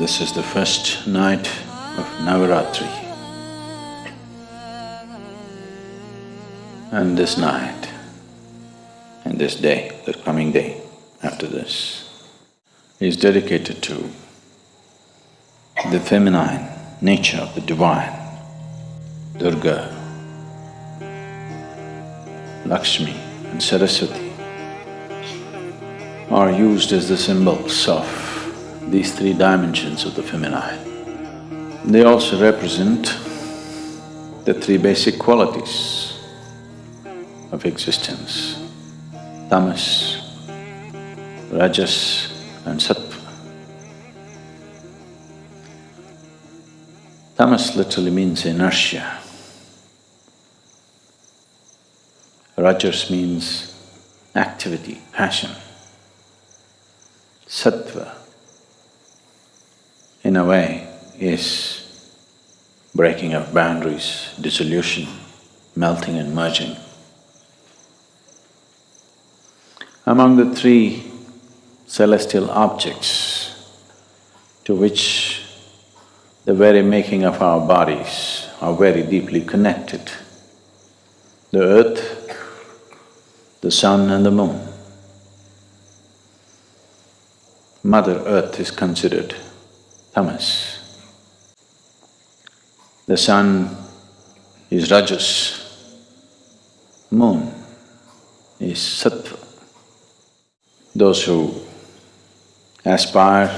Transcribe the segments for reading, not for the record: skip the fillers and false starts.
This is the first night of Navaratri. And this night and this day, the coming day after this, is dedicated to the feminine nature of the divine. Durga, Lakshmi and Saraswati are used as the symbols of these three dimensions of the feminine. They also represent the three basic qualities of existence: tamas, rajas and sattva. Tamas literally means inertia. Rajas means activity, passion. Sattva, in a way, is breaking of boundaries, dissolution, melting and merging. Among the three celestial objects to which the very making of our bodies are very deeply connected, the earth, the sun and the moon. Mother Earth is considered tamas. The sun is rajas, moon is sattva. Those who aspire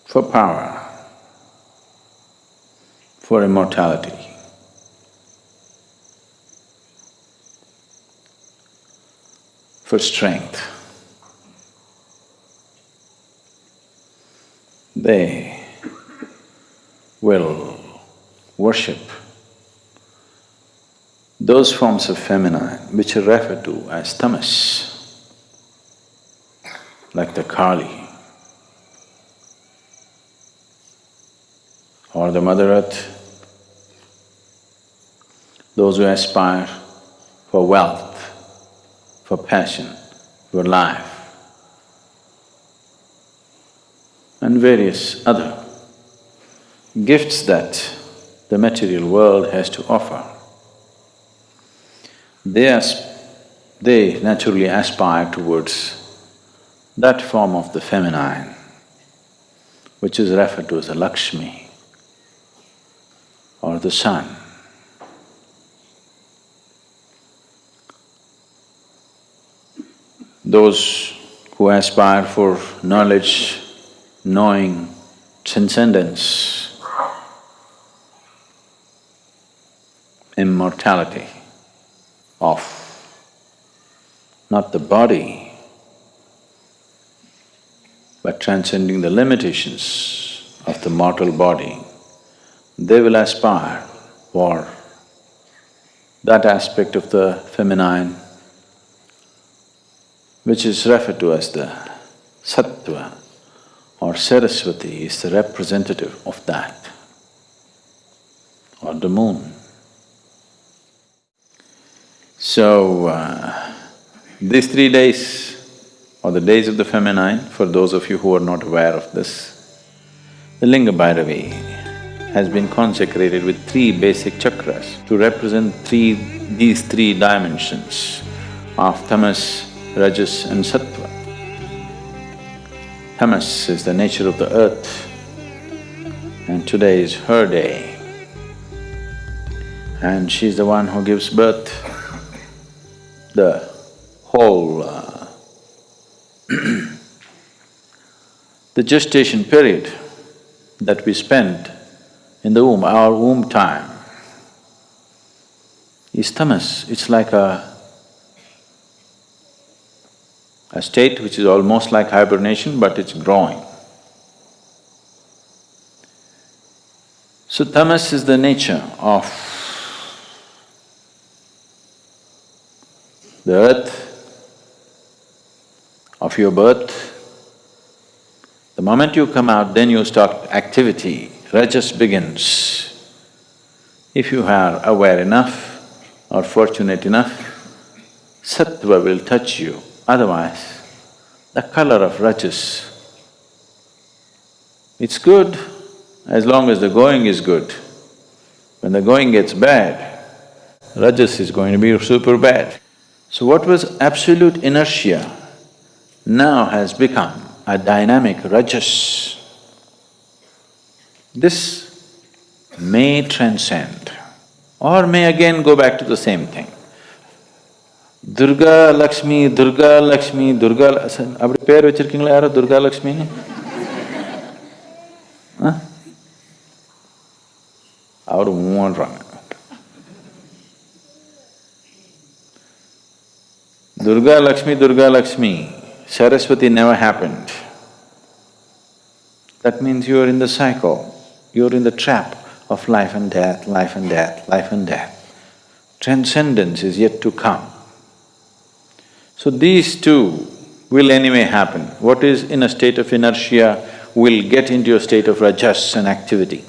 for power, for immortality, for strength, they will worship those forms of feminine which are referred to as tamas, like the Kali or the Mother Earth. Those who aspire for wealth, for passion, for life, and various other gifts that the material world has to offer. They naturally aspire towards that form of the feminine, which is referred to as the Lakshmi or the sun. Those who aspire for knowledge, knowing, transcendence, immortality of not the body, but transcending the limitations of the mortal body, they will aspire for that aspect of the feminine which is referred to as the sattva, or Saraswati is the representative of that, or the moon. So, these 3 days, or the days of the feminine, for those of you who are not aware of this, the Linga Bhairavi has been consecrated with 3 basic chakras to represent these three dimensions of tamas, rajas and sattva. Tamas is the nature of the earth, and today is her day. And she's the one who gives birth. The whole the gestation period that we spend in the womb, our womb time, is tamas. It's like a state which is almost like hibernation, but it's growing. So tamas is the nature of the earth, of your birth. The moment you come out, then you start activity, rajas begins. If you are aware enough or fortunate enough, sattva will touch you, otherwise the color of rajas. It's good as long as the going is good. When the going gets bad, rajas is going to be super bad. So what was absolute inertia now has become a dynamic rajas. This may transcend or may again go back to the same thing. Durga Lakshmi, Durga Lakshmi, Durga… அப்படி பேர் வச்சிருக்கீங்களா யாரோ Durga Lakshmi? அவரு மூன்றாங்க. Durga Lakshmi, Saraswati never happened. That means you are in the cycle, you are in the trap of life and death, life and death, life and death. Transcendence is yet to come. So these two will anyway happen. What is in a state of inertia will get into a state of rajas and activity,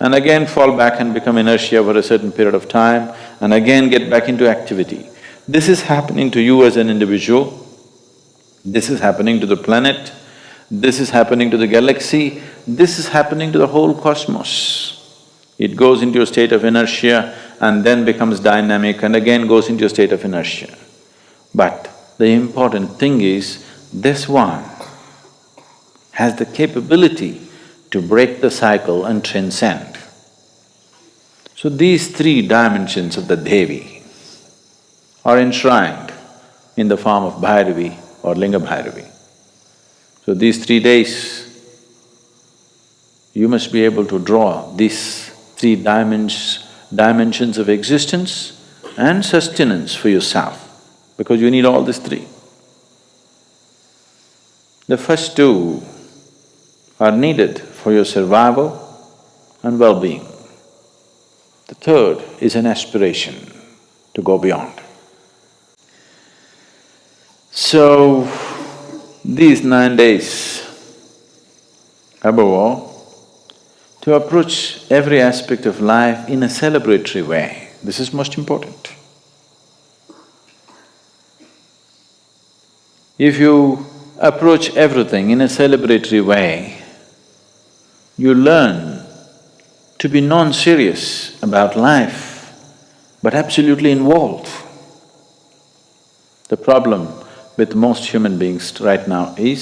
and again fall back and become inertia for a certain period of time, and again get back into activity. This is happening to you as an individual, this is happening to the planet, this is happening to the galaxy, this is happening to the whole cosmos. It goes into a state of inertia and then becomes dynamic and again goes into a state of inertia. But the important thing is, this one has the capability to break the cycle and transcend. So these three dimensions of the Devi are enshrined in the form of Bhairavi or Linga Bhairavi. So these 3 days, you must be able to draw these three dimensions of existence and sustenance for yourself, because you need all these three. The first two are needed for your survival and well-being. The third is an aspiration to go beyond. So, these 9 days, above all, to approach every aspect of life in a celebratory way, this is most important. If you approach everything in a celebratory way, you learn to be non-serious about life, but absolutely involved. The problem with most human beings right now is,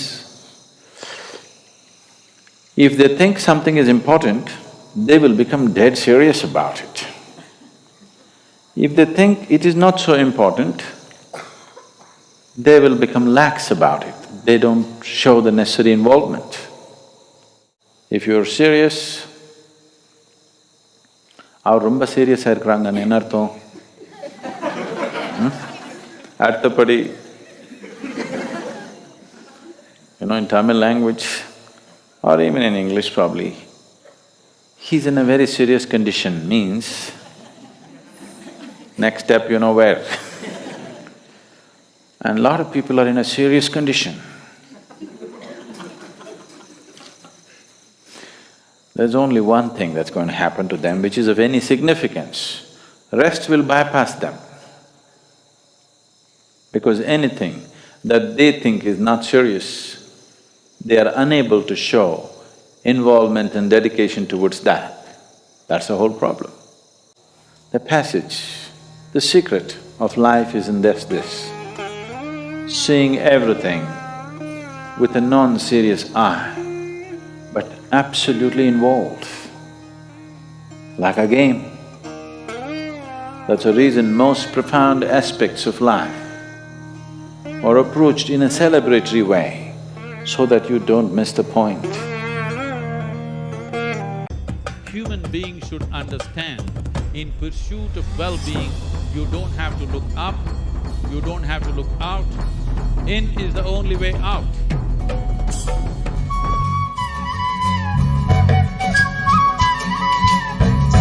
if they think something is important, they will become dead serious about it. If they think it is not so important, they will become lax about it. They don't show the necessary involvement. If you're serious, அவர் ரொம்ப சீரியஸாக இருக்கிறாங்கன்னு என்ன அர்த்தம்? அடுத்தபடி, in Tamil language or even in English probably, he's in a very serious condition means next step you know where. And a lot of people are in a serious condition. There's only one thing that's going to happen to them which is of any significance. Rest will bypass them. Because anything that they think is not serious, they are unable to show involvement and dedication towards that. That's the whole problem. The passage, the secret of life is in this: seeing everything with a non-serious eye, but absolutely involved, like a game. That's the reason most profound aspects of life are approached in a celebratory way, so that you don't miss the point. Human beings should understand, in pursuit of well-being, you don't have to look up, you don't have to look out. In is the only way out.